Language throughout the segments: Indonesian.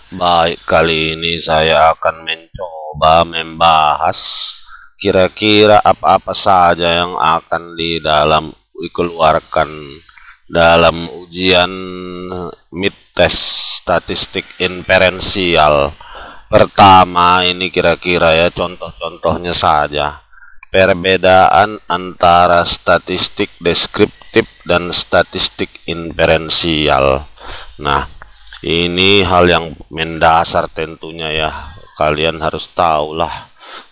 Baik, kali ini saya akan mencoba membahas kira-kira apa-apa saja yang akan dikeluarkan dalam ujian mid test statistik inferensial. Pertama ini kira-kira ya contoh-contohnya saja. Perbedaan antara statistik deskriptif dan statistik inferensial. Nah, ini hal yang mendasar tentunya ya. Kalian harus tahulah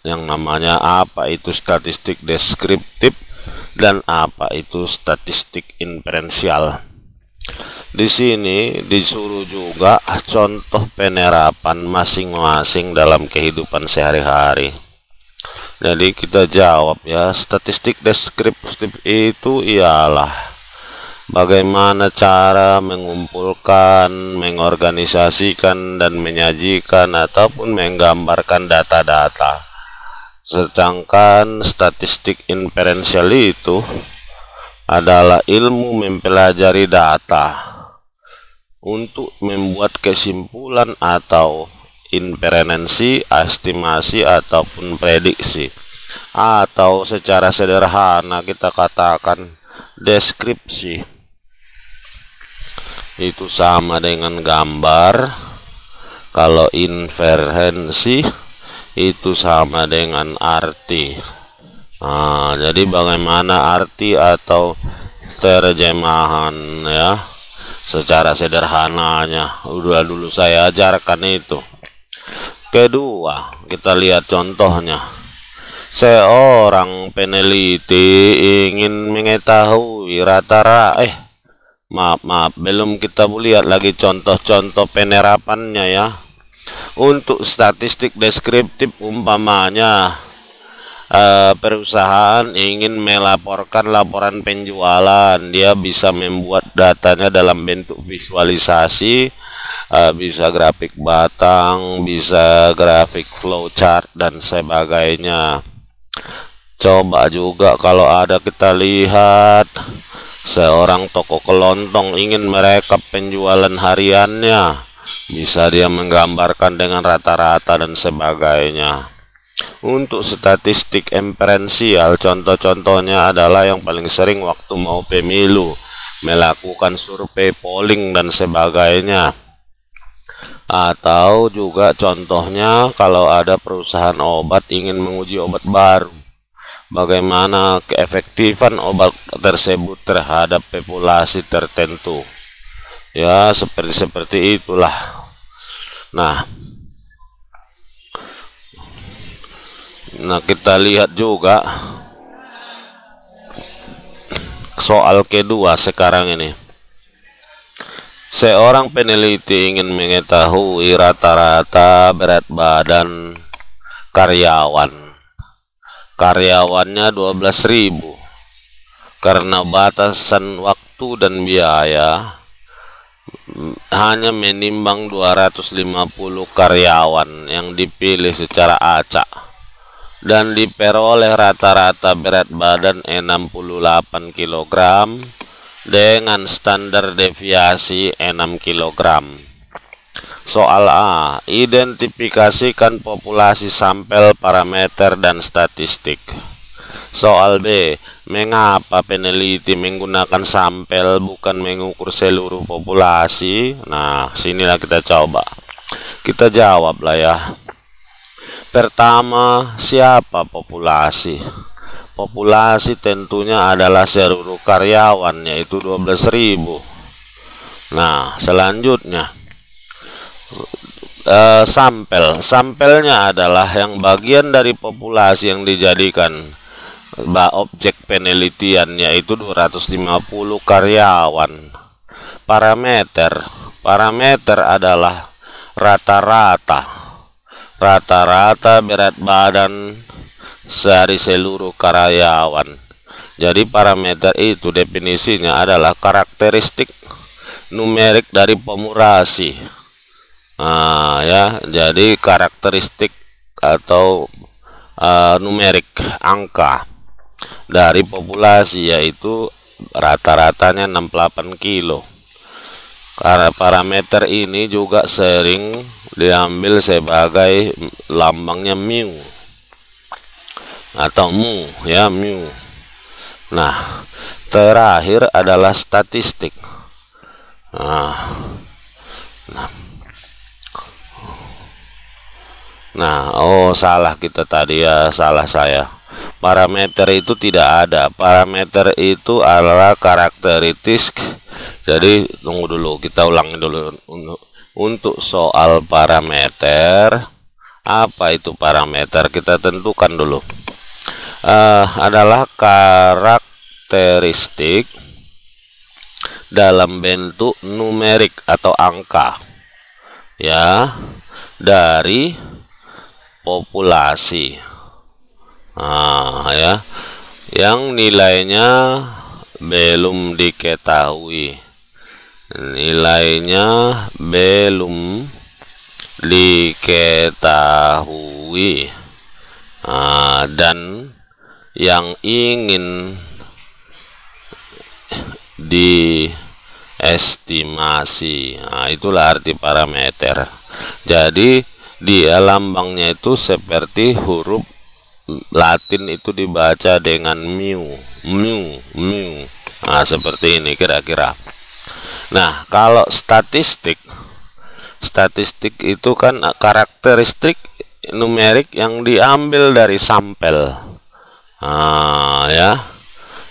yang namanya apa itu statistik deskriptif dan apa itu statistik inferensial. Di sini disuruh juga contoh penerapan masing-masing dalam kehidupan sehari-hari. Jadi kita jawab ya, statistik deskriptif itu ialah bagaimana cara mengumpulkan, mengorganisasikan, dan menyajikan ataupun menggambarkan data-data. Sedangkan statistik inferensial itu adalah ilmu mempelajari data untuk membuat kesimpulan atau inferensi, estimasi, ataupun prediksi. Atau secara sederhana kita katakan deskripsi. Itu sama dengan gambar. Kalau inferensi itu sama dengan arti. Jadi bagaimana arti atau terjemahan ya secara sederhananya udah dulu saya ajarkan itu. Kedua, kita lihat contohnya. Seorang peneliti ingin mengetahui maaf, belum kita lihat lagi contoh-contoh penerapannya ya. Untuk statistik deskriptif umpamanya perusahaan ingin melaporkan laporan penjualan, dia bisa membuat datanya dalam bentuk visualisasi, bisa grafik batang, bisa grafik flowchart dan sebagainya. Coba juga kalau ada kita lihat seorang toko kelontong ingin merekap penjualan hariannya, bisa dia menggambarkan dengan rata-rata dan sebagainya. Untuk statistik inferensial contoh-contohnya adalah yang paling sering waktu mau pemilu, melakukan survei polling dan sebagainya. Atau juga contohnya kalau ada perusahaan obat ingin menguji obat baru, bagaimana keefektifan obat tersebut terhadap populasi tertentu ya, seperti itulah. Nah kita lihat juga soal kedua sekarang ini. Seorang peneliti ingin mengetahui rata-rata berat badan karyawan. Karyawannya 12.000. Karena batasan waktu dan biaya, hanya menimbang 250 karyawan yang dipilih secara acak dan diperoleh rata-rata berat badan 68 kg dengan standar deviasi 6 kg. Soal A, identifikasikan populasi sampel, parameter, dan statistik. Soal B, mengapa peneliti menggunakan sampel bukan mengukur seluruh populasi? Nah, sinilah kita coba. Kita jawab lah ya. Pertama, siapa populasi? Populasi tentunya adalah seluruh karyawan, yaitu 12.000. Nah, selanjutnya sampelnya adalah yang bagian dari populasi yang dijadikan objek penelitian, yaitu 250 karyawan. Parameter adalah rata-rata berat badan dari seluruh karyawan. Jadi parameter itu definisinya adalah karakteristik numerik dari populasi. Jadi karakteristik atau numerik angka dari populasi, yaitu rata-ratanya 68 kilo. Karena parameter ini juga sering diambil sebagai lambangnya mu atau mu, ya, mu. Nah, terakhir adalah statistik. Oh, salah kita tadi ya, salah saya. Parameter itu tidak ada. Parameter itu adalah karakteristik. Jadi tunggu dulu, kita ulangi dulu. Untuk soal parameter, apa itu parameter? Kita tentukan dulu. Adalah karakteristik dalam bentuk numerik atau angka, ya, dari populasi, ya, yang nilainya belum diketahui, dan yang ingin diestimasi. Itulah arti parameter. Jadi dia lambangnya itu seperti huruf Latin itu dibaca dengan mu. Seperti ini kira-kira. Nah, kalau statistik itu kan karakteristik numerik yang diambil dari sampel, ya,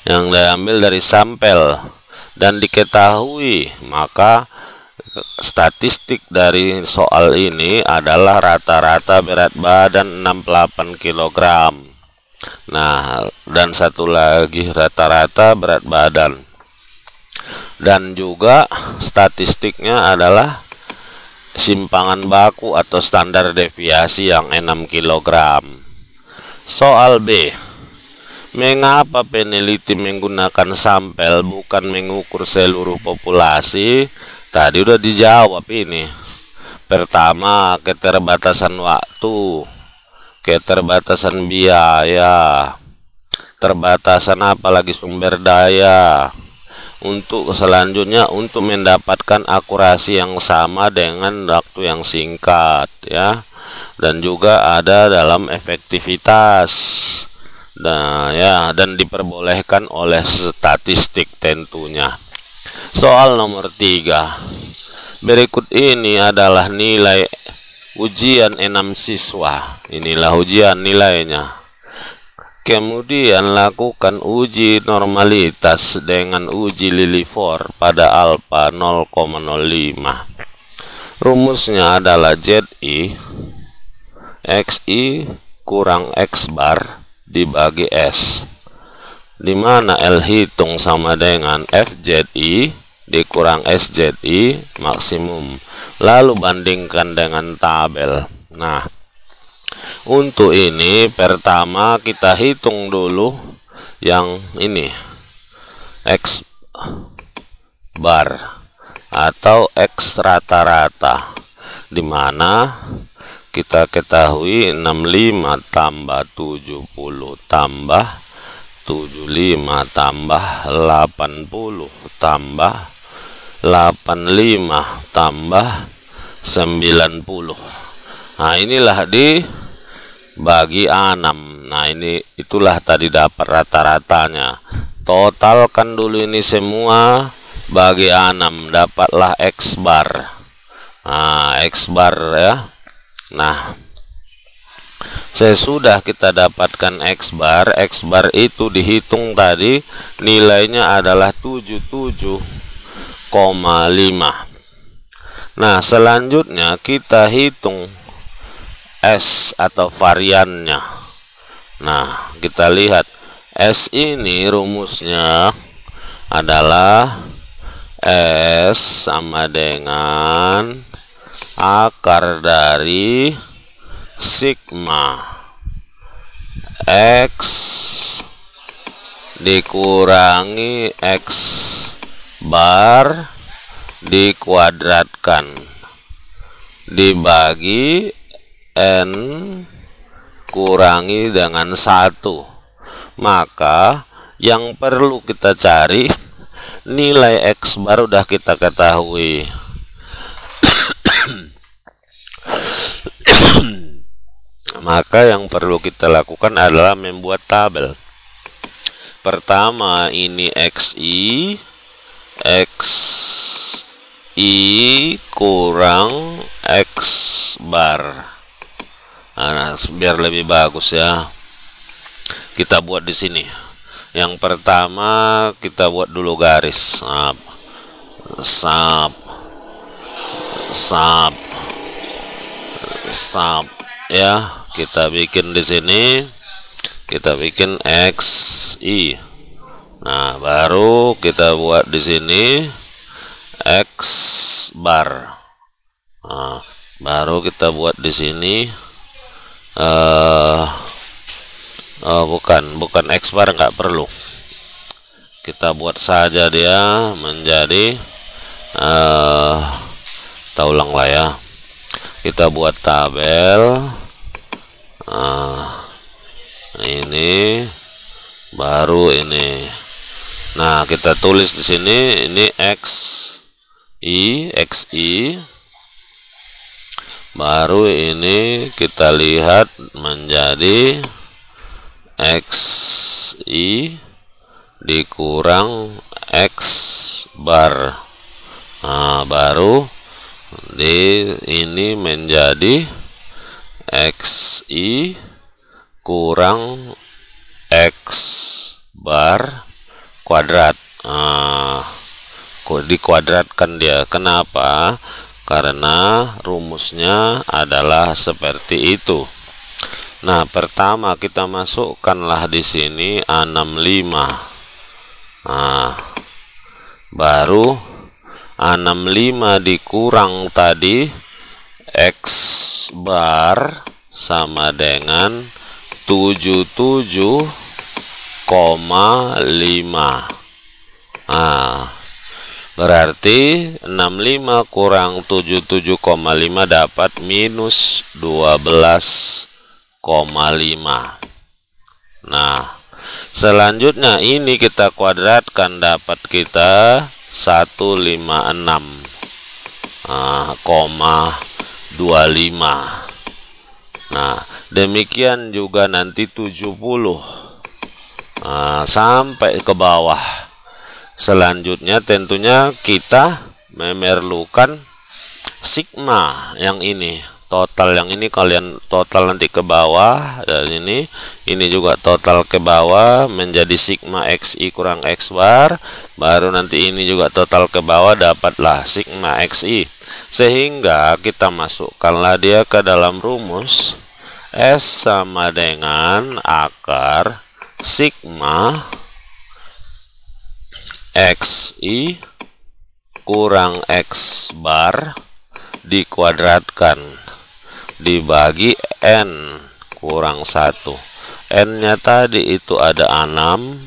yang diambil dari sampel dan diketahui. Maka statistik dari soal ini adalah rata-rata berat badan 68 kg. Nah, dan satu lagi rata-rata berat badan. Dan juga statistiknya adalah simpangan baku atau standar deviasi yang 6 kg. Soal B, mengapa peneliti menggunakan sampel bukan mengukur seluruh populasi? Tadi udah dijawab ini. Pertama, keterbatasan waktu, keterbatasan biaya, terbatasan apalagi sumber daya. Untuk selanjutnya, untuk mendapatkan akurasi yang sama dengan waktu yang singkat, ya, dan juga ada dalam efektivitas, dan diperbolehkan oleh statistik tentunya. Soal nomor 3, berikut ini adalah nilai ujian 6 siswa. Inilah ujian nilainya. Kemudian lakukan uji normalitas dengan uji Liliford pada alfa 0,05. Rumusnya adalah ZI XI kurang X bar dibagi S, di mana L hitung sama dengan FZI dikurang SZI maksimum. Lalu bandingkan dengan tabel. Nah, untuk ini pertama kita hitung dulu yang ini X bar atau X rata-rata, di mana kita ketahui 65 tambah 70 tambah 75 tambah 80 tambah 85 tambah 90. Nah, inilah dibagi 6. Nah, itulah tadi dapat rata-ratanya. Totalkan dulu ini semua bagi 6, dapatlah X bar. Nah, X bar, ya. Nah, sesudah kita dapatkan X bar itu dihitung tadi nilainya adalah 77,5. Nah, selanjutnya kita hitung S atau variannya. Nah, kita lihat S ini rumusnya adalah S sama dengan akar dari sigma X dikurangi X bar dikuadratkan dibagi N kurangi dengan 1. Maka yang perlu kita cari nilai X bar udah kita ketahui. maka yang perlu kita lakukan adalah membuat tabel. Pertama ini XI kurang X bar. Nah, biar lebih bagus ya, kita buat di sini. Yang pertama kita buat dulu garis sub ya, kita bikin di sini, kita bikin XI. Nah, baru kita buat di sini X bar. Nah, baru kita buat di sini bukan X bar, nggak perlu, kita buat saja dia menjadi kita ulang lah ya, kita buat tabel ini, baru ini. Nah, kita tulis di sini ini XI, baru ini kita lihat menjadi XI dikurang X bar. Nah, baru di ini menjadi XI kurang X bar kuadrat. Dikuadratkan dia. Kenapa? Karena rumusnya adalah seperti itu. Nah, pertama kita masukkanlah di sini 65. Nah, baru 65 dikurang tadi X bar sama dengan 77,5. Nah, berarti 65 kurang 77,5 dapat minus 12,5. Nah, selanjutnya ini kita kuadratkan, dapat kita 156,25. Nah, demikian juga nanti 70 sampai ke bawah. Selanjutnya tentunya kita memerlukan sigma yang ini, total yang ini kalian total nanti ke bawah, dan ini juga total ke bawah menjadi sigma XI kurang X bar, baru nanti ini juga total ke bawah, dapatlah sigma XI. Sehingga kita masukkanlah dia ke dalam rumus, S sama dengan akar sigma XI kurang X bar dikuadratkan dibagi N kurang 1. N nya tadi itu ada 6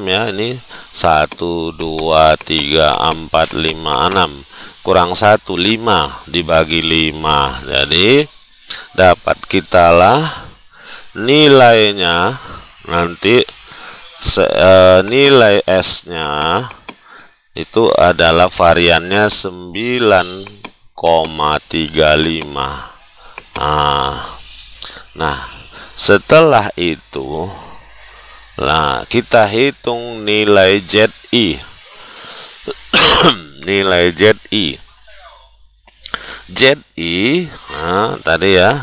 ya, ini 1 2 3 4 5 6 kurang 1 5 dibagi 5, jadi dapat kita lah nilainya nanti. Nilai S-nya itu adalah variannya 9,35. Nah, setelah itu kita hitung nilai ZI. Nilai ZI tadi ya,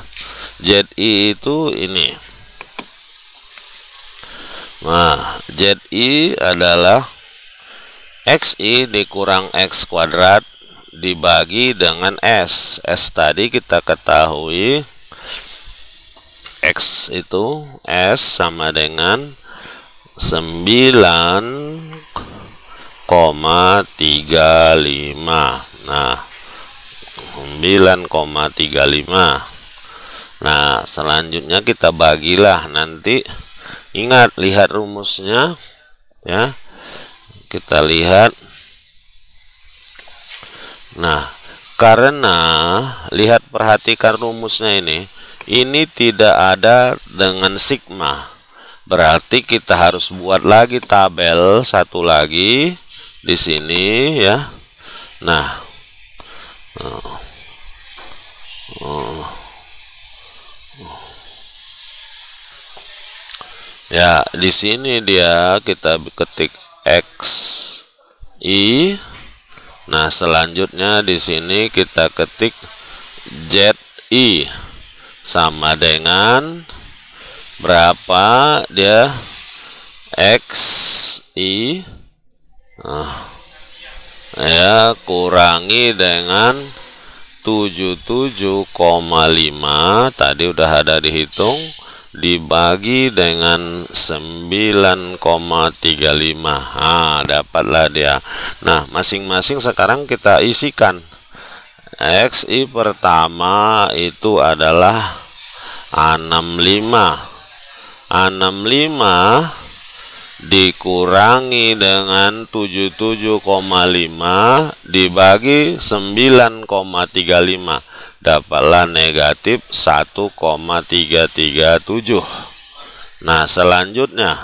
ZI itu ini. Nah, ZI adalah XI dikurang X kuadrat dibagi dengan S. S tadi kita ketahui X itu S sama dengan 9,35. Nah, 9,35. Nah, selanjutnya kita bagilah nanti. Ingat, lihat rumusnya ya. Kita lihat. Nah, karena perhatikan rumusnya ini tidak ada dengan sigma. Berarti kita harus buat lagi tabel satu lagi di sini ya. Nah, Ya, di sini dia kita ketik X I. Nah, selanjutnya di sini kita ketik Z I sama dengan berapa dia X I. Ya, kurangi dengan 77,5 tadi udah ada dihitung, dibagi dengan 9,35. Dapatlah dia. Nah, masing-masing sekarang kita isikan. XI pertama itu adalah 65. 65 dikurangi dengan 77,5 dibagi 9,35, dapatlah negatif 1,337. Nah, selanjutnya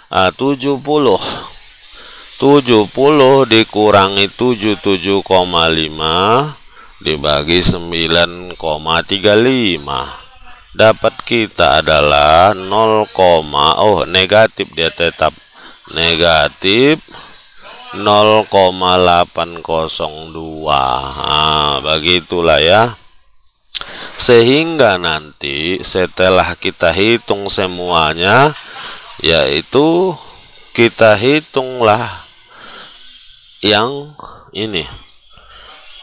70 dikurangi 77,5 dibagi 9,35, dapat kita adalah 0, negatif, dia tetap negatif 0,802. Begitulah ya. Sehingga nanti setelah kita hitung semuanya, yaitu kita hitunglah yang ini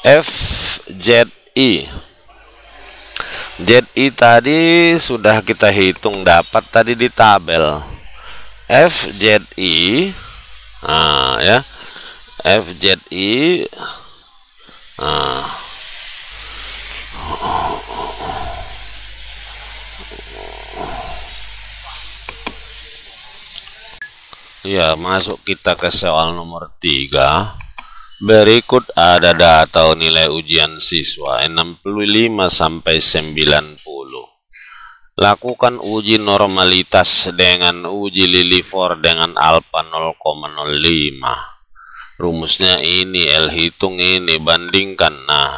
FZI. ZI tadi sudah kita hitung, dapat tadi di tabel FZI. Ya, FZI ya, masuk kita ke soal nomor 3. Berikut ada data nilai ujian siswa 65 sampai 90. Lakukan uji normalitas dengan uji Liliford dengan alfa 0,05. Rumusnya ini, L hitung ini, bandingkan. Nah,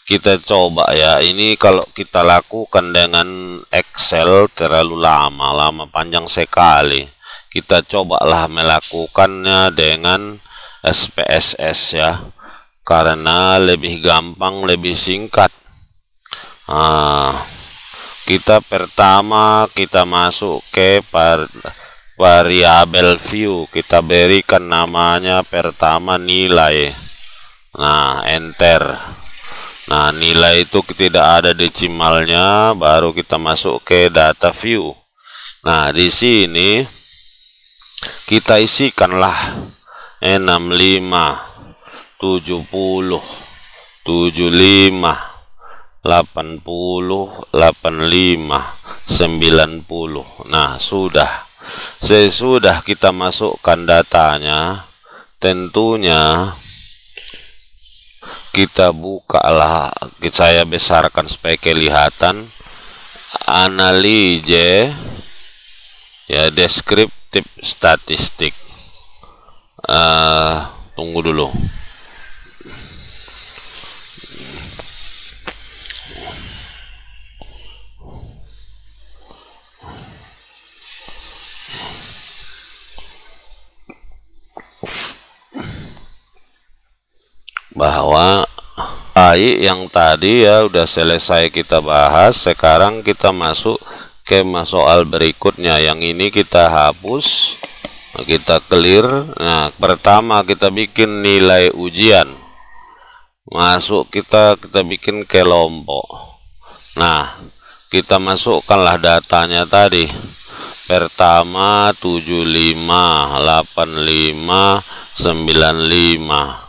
kita coba ya. Ini kalau kita lakukan dengan Excel terlalu lama panjang sekali. Kita cobalah melakukannya dengan SPSS ya, karena lebih gampang, lebih singkat. Kita pertama kita masuk ke variabel view, kita berikan namanya pertama nilai. Nah, enter. Nah, nilai itu tidak ada desimalnya, baru kita masuk ke data view. Nah, di sini kita isikanlah 65, 70, 75, 80, 85, 90. Nah, sesudah kita masukkan datanya, tentunya kita bukalah, saya besarkan supaya kelihatan, analise ya, deskriptif statistik. Tunggu dulu. Bahwa AI yang tadi ya udah selesai kita bahas. Sekarang kita masuk ke soal berikutnya. Yang ini kita hapus, kita clear. Nah, pertama kita bikin nilai ujian, masuk kita bikin kelompok. Nah, kita masukkanlah datanya tadi. Pertama 75, 85, 95,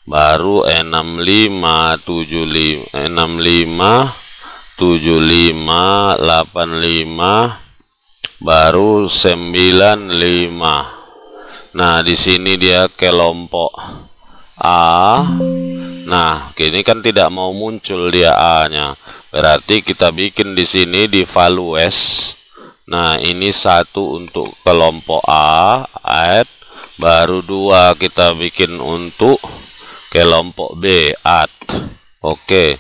baru 65, 75, 75, 85, baru 95. Nah, di sini dia kelompok A. Nah, ini kan tidak mau muncul dia A-nya. Berarti kita bikin di sini di values. Nah, ini 1 untuk kelompok A, add, baru 2 kita bikin untuk kelompok B, add. Oke.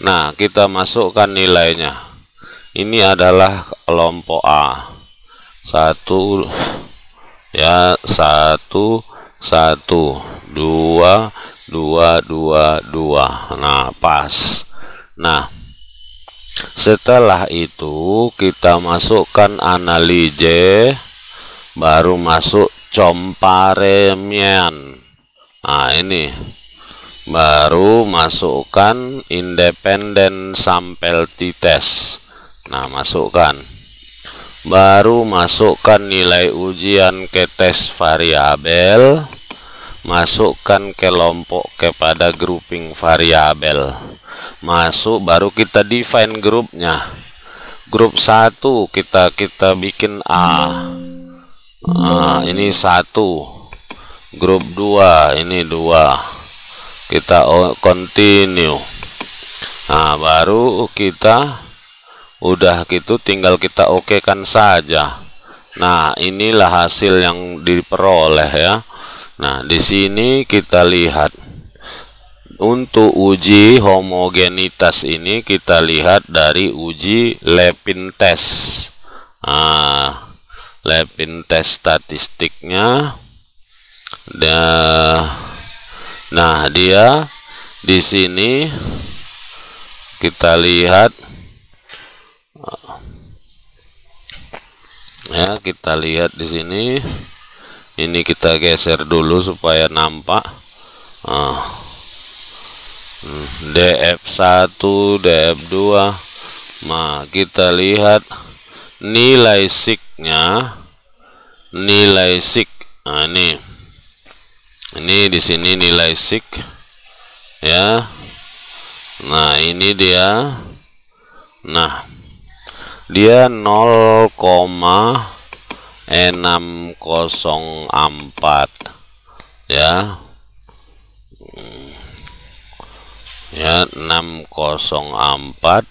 Nah, kita masukkan nilainya. Ini adalah kelompok A. 1 ya, 1 1 2 2 2 2. Nah, pas. Nah, setelah itu kita masukkan analije, baru masuk comparemian. Nah, ini baru masukkan independen sampel t-test. Nah, masukkan, baru masukkan nilai ujian ke tes variabel, masukkan kelompok kepada grouping variabel, masuk, baru kita define grupnya. Grup 1 kita bikin A. Nah, ini 1. Grup 2 ini 2. Kita continue. Nah, baru kita udah gitu, tinggal kita oke kan saja. Nah, inilah hasil yang diperoleh ya. Nah, di sini kita lihat untuk uji homogenitas ini, kita lihat dari uji Levin test. Nah, Levin test statistiknya. Nah, dia di sini kita lihat ya, kita lihat di sini. Ini kita geser dulu supaya nampak. DF1, DF2. Nah, kita lihat nilai siknya, nilai sik. Nah, ini di sini nilai sik ya. Nah, ini dia. Nah, dia 0,604 ya. Ya, 604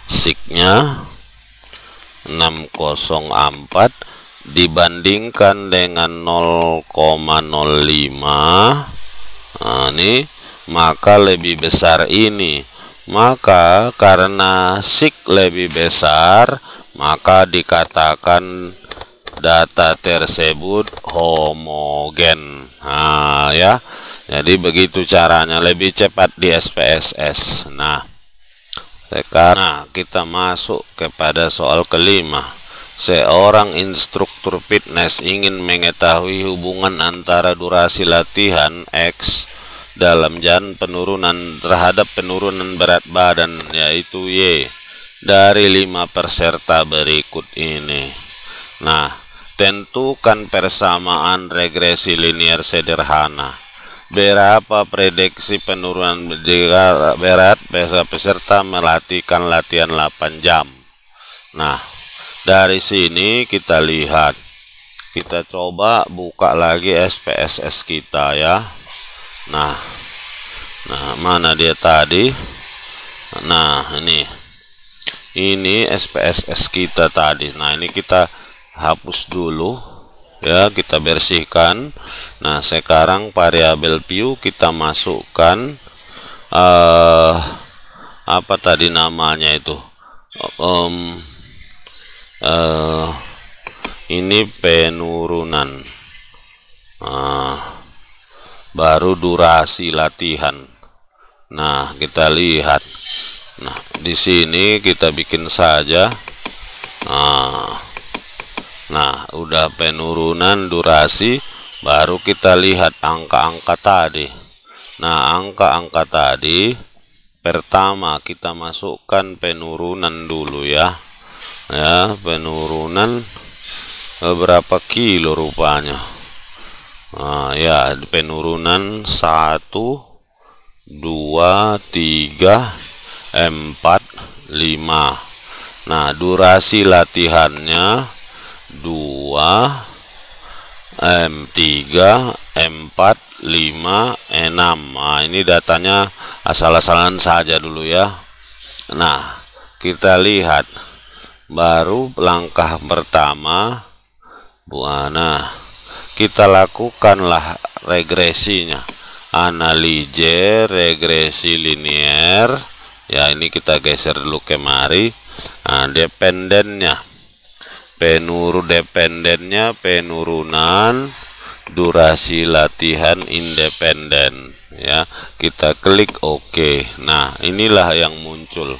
siknya 604 dibandingkan dengan 0,05. Nah, ini maka lebih besar ini. Maka karena sik lebih besar, maka dikatakan data tersebut homogen. Nah, ya. Jadi begitu caranya, lebih cepat di SPSS. Nah, sekarang kita masuk kepada soal kelima. Seorang instruktur fitness ingin mengetahui hubungan antara durasi latihan X dalam jam penurunan terhadap penurunan berat badan, yaitu Y, dari 5 peserta berikut ini. Nah, tentukan persamaan regresi linear sederhana. Berapa prediksi penurunan berat peserta melatihkan latihan 8 jam. Nah, dari sini kita lihat, kita coba buka lagi SPSS kita ya. Nah, mana dia tadi? Nah, ini SPSS kita tadi. Nah, ini kita hapus dulu ya, kita bersihkan. Nah, sekarang variabel view kita masukkan apa tadi namanya itu, ini penurunan. Baru durasi latihan. Nah, kita lihat. Nah, di sini kita bikin saja. Nah, udah penurunan durasi, baru kita lihat angka-angka tadi. Nah, angka-angka tadi pertama kita masukkan penurunan dulu ya. Ya, penurunan berapa kilo rupanya. Nah, ya, penurunan 1 2 3 4 5. Nah, durasi latihannya 2 3 4 5 6. Nah, ini datanya asal-asalan saja dulu ya. Nah, kita lihat baru langkah pertama. Nah, kita lakukanlah regresinya, analise regresi linear ya. Ini kita geser dulu kemari. Nah, dependennya penurunan durasi latihan independen ya. Kita klik OK. Nah, inilah yang muncul.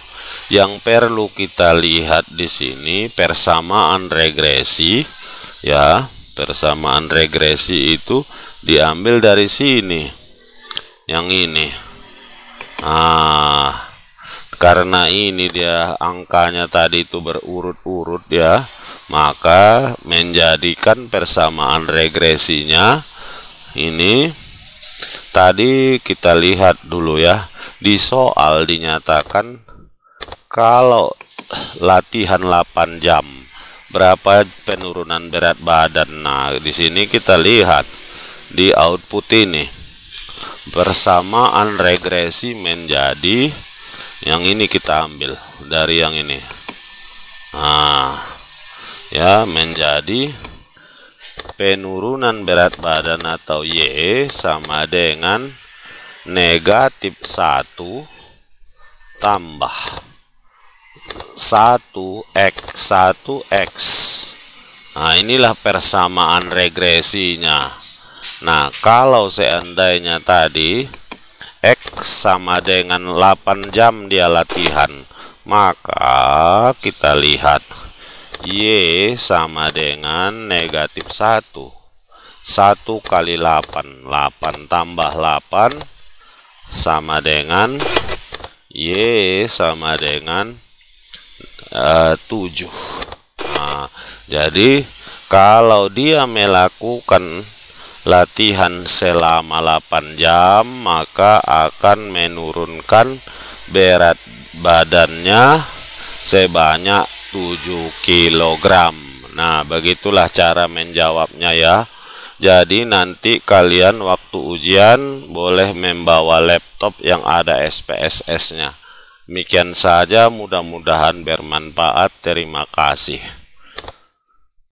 Yang perlu kita lihat di sini persamaan regresi ya. Persamaan regresi itu diambil dari sini. Yang ini. Nah, karena ini dia angkanya tadi itu berurut-urut ya, maka menjadikan persamaan regresinya ini tadi kita lihat dulu ya. Di soal dinyatakan kalau latihan 8 jam berapa penurunan berat badan. Nah, di sini kita lihat di output ini persamaan regresi menjadi yang ini, kita ambil dari yang ini. Nah, ya, menjadi penurunan berat badan atau Y sama dengan negatif 1 tambah 1x. Nah, inilah persamaan regresinya. Nah, kalau seandainya tadi X sama dengan 8 jam dia latihan, maka kita lihat Y sama dengan negatif 1. 1 kali 8, 8 tambah 8 sama dengan Y sama dengan 7. Nah, jadi kalau dia melakukan latihan selama 8 jam, maka akan menurunkan berat badannya sebanyak 7 kg. Nah, begitulah cara menjawabnya ya. Jadi nanti kalian waktu ujian boleh membawa laptop yang ada SPSS-nya. Demikian saja, mudah-mudahan bermanfaat. Terima kasih.